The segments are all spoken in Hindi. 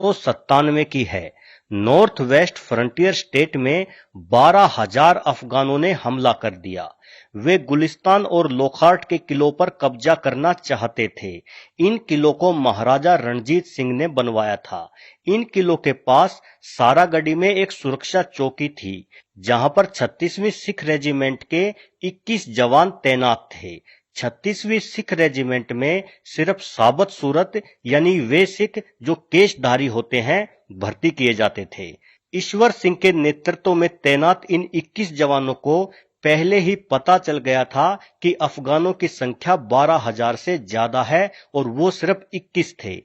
97 की है। नॉर्थ वेस्ट फ्रंटियर स्टेट में 12,000 अफगानों ने हमला कर दिया। वे गुलिस्तान और लोखार्ट के किलों पर कब्जा करना चाहते थे। इन किलों को महाराजा रणजीत सिंह ने बनवाया था। इन किलों के पास सारागढ़ी में एक सुरक्षा चौकी थी, जहां पर 36वीं सिख रेजिमेंट के 21 जवान तैनात थे। 36वीं सिख रेजिमेंट में सिर्फ साबत सूरत यानी वे सिख जो केशधारी होते हैं भर्ती किए जाते थे। ईश्वर सिंह के नेतृत्व में तैनात इन 21 जवानों को पहले ही पता चल गया था कि अफगानों की संख्या 12,000 से ज्यादा है और वो सिर्फ 21 थे।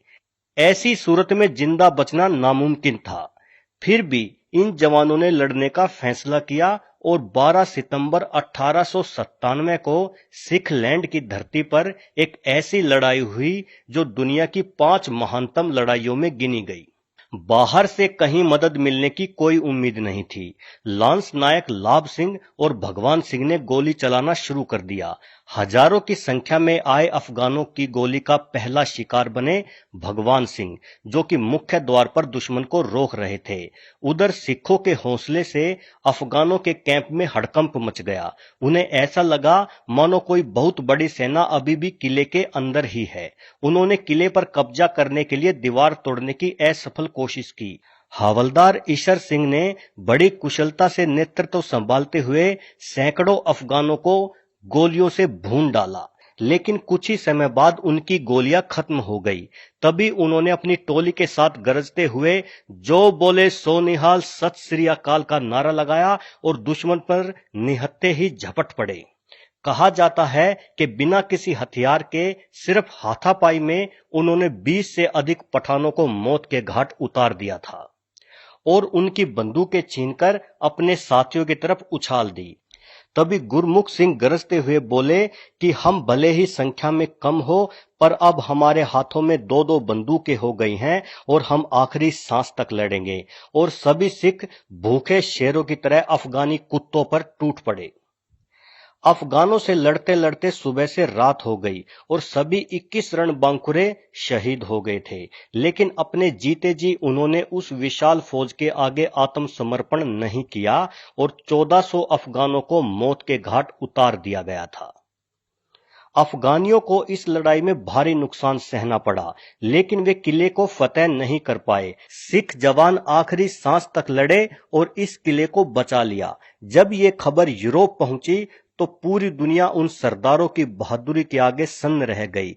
ऐसी सूरत में जिंदा बचना नामुमकिन था। फिर भी इन जवानों ने लड़ने का फैसला किया और 12 सितंबर 1897 को सिख लैंड की धरती पर एक ऐसी लड़ाई हुई जो दुनिया की 5 महानतम लड़ाइयों में गिनी गई। बाहर से कहीं मदद मिलने की कोई उम्मीद नहीं थी। लांस नायक लाभ सिंह और भगवान सिंह ने गोली चलाना शुरू कर दिया। हजारों की संख्या में आए अफगानों की गोली का पहला शिकार बने भगवान सिंह, जो कि मुख्य द्वार पर दुश्मन को रोक रहे थे। उधर सिखों के हौसले से अफगानों के कैंप में हड़कंप मच गया। उन्हें ऐसा लगा मानो कोई बहुत बड़ी सेना अभी भी किले के अंदर ही है। उन्होंने किले पर कब्जा करने के लिए दीवार तोड़ने की असफल कोशिश की। हवलदार ईशर सिंह ने बड़ी कुशलता से नेतृत्व संभालते हुए सैकड़ों अफगानों को गोलियों से भून डाला, लेकिन कुछ ही समय बाद उनकी गोलियां खत्म हो गई। तभी उन्होंने अपनी टोली के साथ गरजते हुए जो बोले सो निहाल सत श्री अकाल का नारा लगाया और दुश्मन पर निहत्थे ही झपट पड़े। कहा जाता है कि बिना किसी हथियार के सिर्फ हाथापाई में उन्होंने 20 से अधिक पठानों को मौत के घाट उतार दिया था और उनकी बंदूकें छीनकर अपने साथियों की तरफ उछाल दी। तभी गुरमुख सिंह गरजते हुए बोले कि हम भले ही संख्या में कम हो, पर अब हमारे हाथों में 2-2 बंदूकें हो गई हैं और हम आखिरी सांस तक लड़ेंगे। और सभी सिख भूखे शेरों की तरह अफगानी कुत्तों पर टूट पड़े। अफगानों से लड़ते लड़ते सुबह से रात हो गई और सभी 21 रणबांकुरे शहीद हो गए थे, लेकिन अपने जीते जी उन्होंने उस विशाल फौज के आगे आत्मसमर्पण नहीं किया और 1400 अफगानों को मौत के घाट उतार दिया गया था। अफगानियों को इस लड़ाई में भारी नुकसान सहना पड़ा, लेकिन वे किले को फतेह नहीं कर पाए। सिख जवान आखिरी सांस तक लड़े और इस किले को बचा लिया। जब ये खबर यूरोप पहुंची तो पूरी दुनिया उन सरदारों की बहादुरी के आगे सन्न रह गई।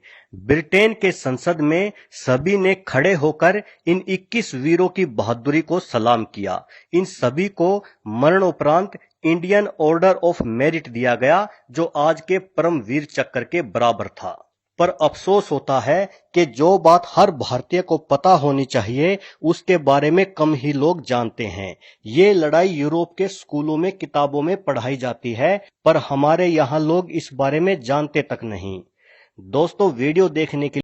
ब्रिटेन के संसद में सभी ने खड़े होकर इन 21 वीरों की बहादुरी को सलाम किया। इन सभी को मरणोपरांत इंडियन ऑर्डर ऑफ मेरिट दिया गया, जो आज के परमवीर चक्र के बराबर था। पर अफसोस होता है कि जो बात हर भारतीय को पता होनी चाहिए उसके बारे में कम ही लोग जानते हैं। ये लड़ाई यूरोप के स्कूलों में किताबों में पढ़ाई जाती है, पर हमारे यहाँ लोग इस बारे में जानते तक नहीं। दोस्तों, वीडियो देखने के